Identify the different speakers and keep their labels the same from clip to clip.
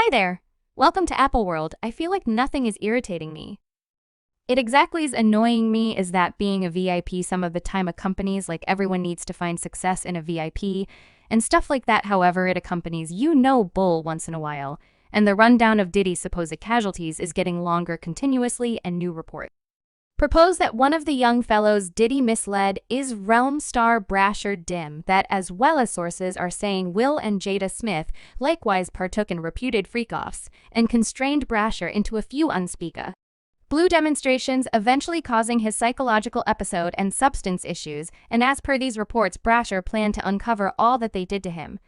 Speaker 1: Hi there! Welcome to Apple World. I feel like nothing is irritating me. It exactly is annoying me is that being a VIP some of the time accompanies like everyone needs to find success in a VIP and stuff like that. However, it accompanies bull once in a while, and the rundown of Diddy's supposed casualties is getting longer continuously, and new reports propose that one of the young fellows Diddy misled is realm star Bryshere Dim, that as well as sources are saying Will and Jada Smith likewise partook in reputed freak-offs and constrained Bryshere into a few unspeakable demonstrations, eventually causing his psychological episode and substance issues, and as per these reports, Bryshere planned to uncover all that they did to him.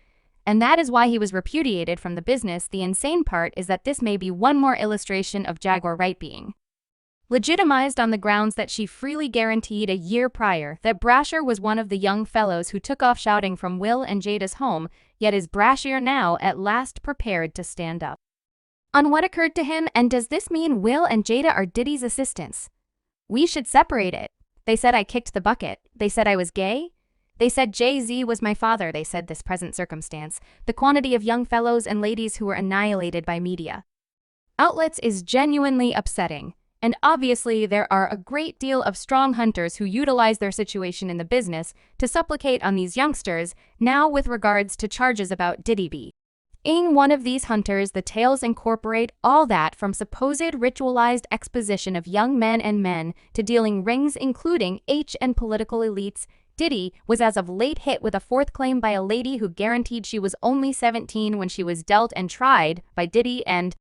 Speaker 1: And that is why he was repudiated from the business. The insane part is that this may be one more illustration of Jaguar Wright being legitimized on the grounds that she freely guaranteed a year prior that Bryshere was one of the young fellows who took off shouting from Will and Jada's home, yet is Bryshere now at last prepared to stand up on what occurred to him? And does this mean Will and Jada are Diddy's assistants? We should separate it. They said I kicked the bucket. They said I was gay. They said Jay-Z was my father. They said this present circumstance, the quantity of young fellows and ladies who were annihilated by media outlets is genuinely upsetting. And obviously, there are a great deal of strong hunters who utilize their situation in the business to supplicate on these youngsters. Now, with regards to charges about Diddy being one of these hunters, the tales incorporate all that from supposed ritualized exposition of young men and men to dealing rings, including and political elites. Diddy was as of late hit with a fourth claim by a lady who guaranteed she was only 17 when she was dealt and tried by Diddy and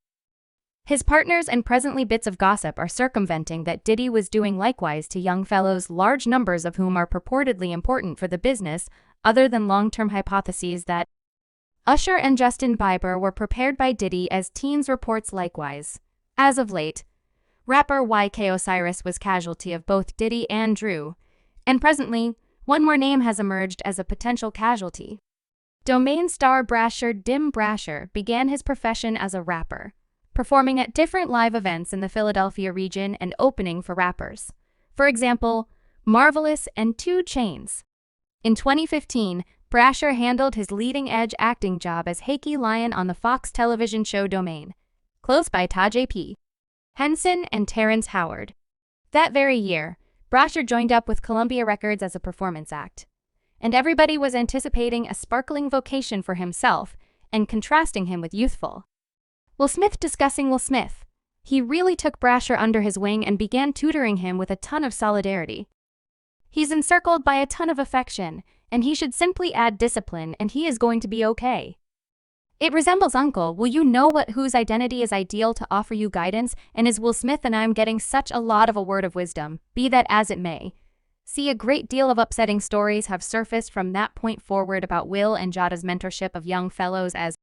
Speaker 1: his partners, and presently bits of gossip are circumventing that Diddy was doing likewise to young fellows, large numbers of whom are purportedly important for the business, other than long-term hypotheses that Usher and Justin Bieber were prepared by Diddy as teens. Reports likewise. As of late, rapper YK Osiris was casualty of both Diddy and Drew, and presently, one more name has emerged as a potential casualty. Domain star Bryshere Dim. Bryshere began his profession as a rapper, performing at different live events in the Philadelphia region and opening for rappers, for example, Marvelous and 2 Chainz. In 2015, Bryshere handled his leading-edge acting job as Hakey Lion on the Fox television show Domain, close by Tajay P. Henson and Terrence Howard. That very year, Bryshere joined up with Columbia Records as a performance act, and everybody was anticipating a sparkling vocation for himself and contrasting him with youthful Will Smith. Discussing Will Smith, he really took Bryshere under his wing and began tutoring him with a ton of solidarity. He's encircled by a ton of affection, and he should simply add discipline and he is going to be okay. It resembles Uncle. Will you know whose identity is ideal to offer you guidance, and is Will Smith, and I'm getting such a lot of a word of wisdom, be that as it may. See, a great deal of upsetting stories have surfaced from that point forward about Will and Jada's mentorship of young fellows. As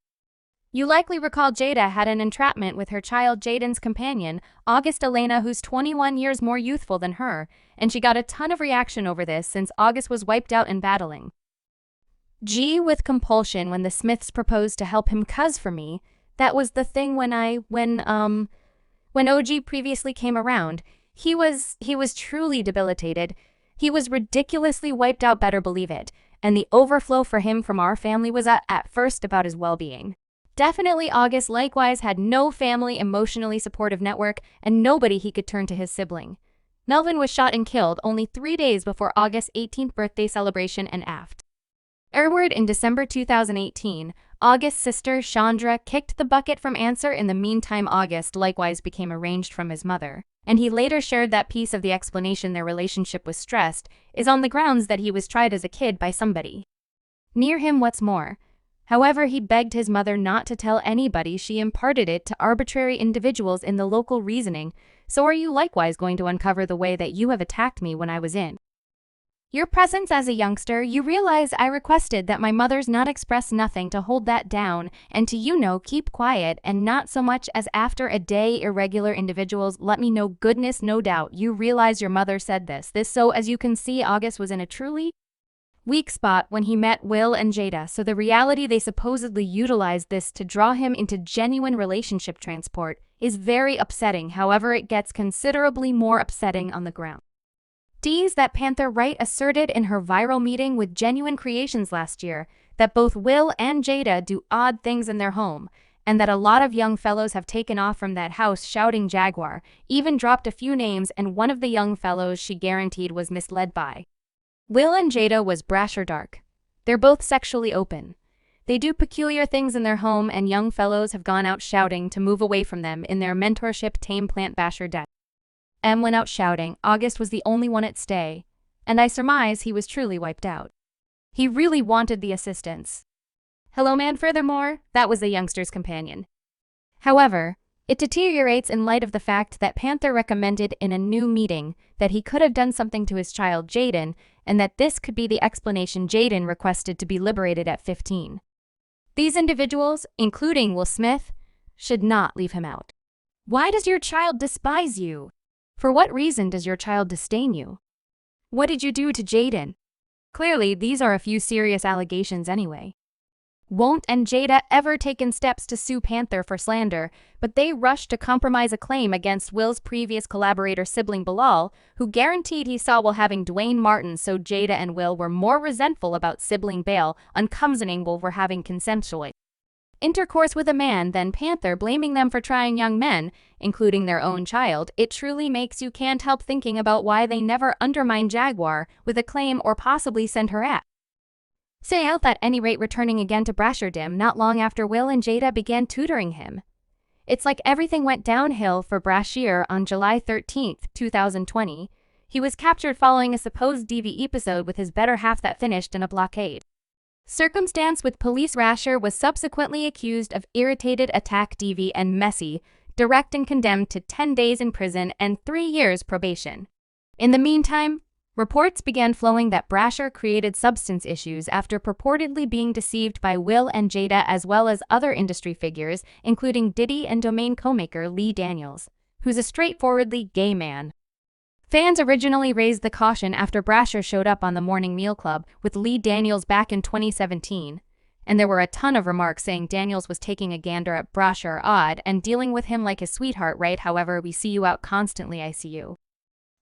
Speaker 1: you likely recall, Jada had an entrapment with her child Jaden's companion, August Elena, who's 21 years more youthful than her, and she got a ton of reaction over this since August was wiped out and battling with compulsion when the Smiths proposed to help him. 'Cause for me, that was the thing when OG previously came around. He was truly debilitated. He was ridiculously wiped out, better believe it, and the overflow for him from our family was at first about his well-being. Definitely August likewise had no family emotionally supportive network and nobody he could turn to. His sibling Melvin was shot and killed only 3 days before August's 18th birthday celebration, and afterward in December 2018, August's sister Chandra kicked the bucket from Answer. In the meantime, August likewise became estranged from his mother, and he later shared that piece of the explanation their relationship was stressed is on the grounds that he was tried as a kid by somebody near him. What's more, however, he begged his mother not to tell anybody. She imparted it to arbitrary individuals in the local reasoning. So are you likewise going to uncover the way that you have attacked me when I was in your presence as a youngster? You realize I requested that my mother's not express nothing to hold that down and to keep quiet, and not so much as after a day irregular individuals let me know. Goodness, no doubt you realize your mother said this. So as you can see, August was in a truly weak spot when he met Will and Jada, so the reality they supposedly utilized this to draw him into genuine relationship transport is very upsetting. However, it gets considerably more upsetting on the ground that Panther Wright asserted in her viral meeting with Genuine Creations last year that both Will and Jada do odd things in their home, and that a lot of young fellows have taken off from that house shouting Jaguar, even dropped a few names, and one of the young fellows she guaranteed was misled by. Will and Jada was brasher dark. They're both sexually open. They do peculiar things in their home, and young fellows have gone out shouting to move away from them in their mentorship tame plant basher debt. M went out shouting. August was the only one at stay, and I surmise he was truly wiped out. He really wanted the assistance. Hello, man. Furthermore, that was the youngster's companion. However, it deteriorates in light of the fact that Panther recommended in a new meeting that he could have done something to his child Jaden, and that this could be the explanation Jaden requested to be liberated at 15. These individuals, including Will Smith, should not leave him out. Why does your child despise you? For what reason does your child disdain you? What did you do to Jaden? Clearly, these are a few serious allegations anyway. Won't and Jada ever taken steps to sue Panther for slander, but they rushed to compromise a claim against Will's previous collaborator sibling Bilal, who guaranteed he saw Will having Dwayne Martin, so Jada and Will were more resentful about sibling Bale uncommon Will were having consensual intercourse with a man than Panther blaming them for trying young men, including their own child. It truly makes you can't help thinking about why they never undermine Jaguar with a claim or possibly send her at. Say out at any rate, returning again to Bryshere not long after Will and Jada began tutoring him. It's like everything went downhill for Bryshere on July 13, 2020. He was captured following a supposed DV episode with his better half that finished in a blockade. Circumstance with police. Bryshere was subsequently accused of irritated attack DV and messy, direct, and condemned to 10 days in prison and 3 years probation. In the meantime, reports began flowing that Bryshere created substance issues after purportedly being deceived by Will and Jada as well as other industry figures, including Diddy and Domain co-maker Lee Daniels, who's a straightforwardly gay man. Fans originally raised the caution after Bryshere showed up on the Morning Meal Club with Lee Daniels back in 2017, and there were a ton of remarks saying Daniels was taking a gander at Bryshere odd and dealing with him like his sweetheart, right? However, we see you out constantly, I see you.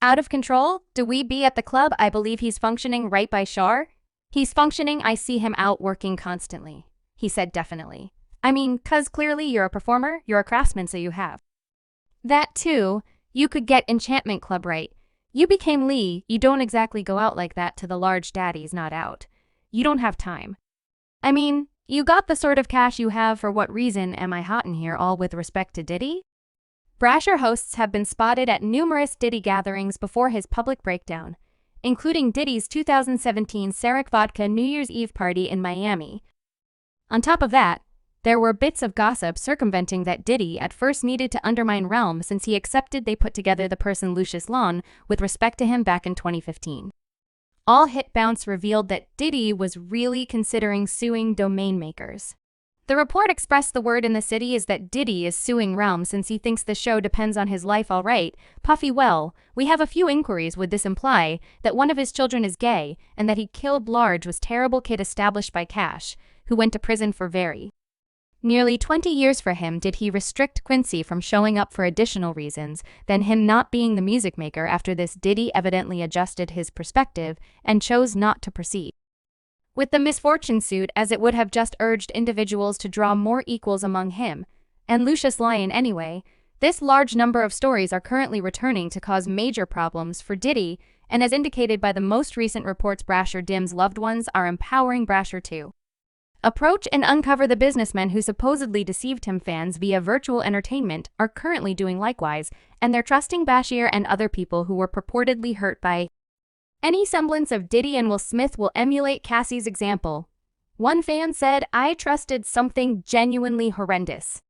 Speaker 1: Out of control? Do we be at the club? I believe he's functioning right by Shar. He's functioning, I see him out working constantly. He said definitely. I mean, 'cause clearly you're a performer, you're a craftsman, so you have. That too, you could get Enchantment Club right. You became Lee, you don't exactly go out like that to the large daddies, not out. You don't have time. I mean, you got the sort of cash you have, for what reason am I hot in here, all with respect to Diddy? Bryshere hosts have been spotted at numerous Diddy gatherings before his public breakdown, including Diddy's 2017 Ciroc Vodka New Year's Eve party in Miami. On top of that, there were bits of gossip circumventing that Diddy at first needed to undermine Realm since he accepted they put together the person Lucius Lon with respect to him back in 2015. All Hit Bounce revealed that Diddy was really considering suing domain makers. The report expressed the word in the city is that Diddy is suing Realm since he thinks the show depends on his life. All right, Puffy, well, we have a few inquiries. Would this imply that one of his children is gay and that he killed Large was terrible kid established by Cash, who went to prison for very nearly 20 years for him? Did he restrict Quincy from showing up for additional reasons than him not being the music maker? After this, Diddy evidently adjusted his perspective and chose not to proceed with the misfortune suit, as it would have just urged individuals to draw more equals among him and Lucius Lyon anyway. This large number of stories are currently returning to cause major problems for Diddy, and as indicated by the most recent reports, Bryshere's loved ones are empowering Bryshere to approach and uncover the businessmen who supposedly deceived him. Fans via virtual entertainment are currently doing likewise, and they're trusting Bryshere and other people who were purportedly hurt by any semblance of Diddy and Will Smith will emulate Cassie's example. One fan said, "I trusted something genuinely horrendous.